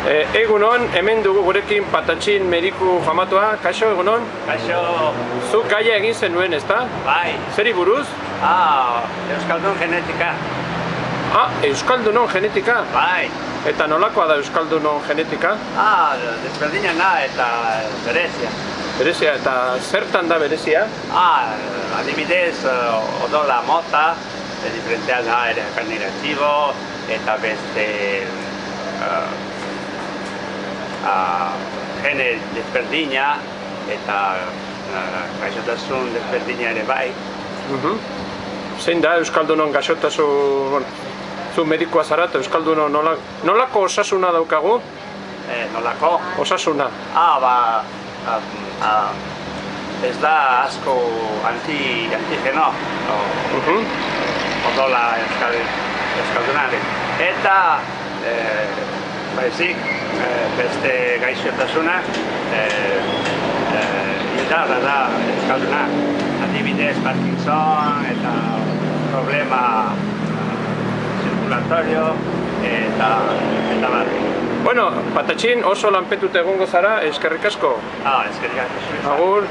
Egunon, hemen dugu gurekin Patatxin mediku famatua. Kaixo, egunon? Kaixo. Zuk gaia egin zenuen, ezta? Bai. Zeri buruz? Euskaldun genetika. Euskaldunon genetika? Bai. Eta nolakoa da Euskaldunon genetika? Desberdina da eta berezia. Berezia, eta zertan da berezia? Adibidez, odola mota, diferentea da RNA negatibo, eta beste gene desberdina, eta gaixotasun desberdina ere bai. Zein da Euskaldunon gaixotasun... Zu medikoa zara eta Euskaldunon nolako osasuna daukagu? Nolako? Osasuna. Ez da asko antigeno odola euskaldunaren. Eta baizik beste gaixotasuna indarra da euskalduna. Adibidez Parkinson eta problema zirkulatorio eta bat. Bueno, Patatxin oso lanpetute egongo zara, eskerrik asko. Eskerrik asko. Agur.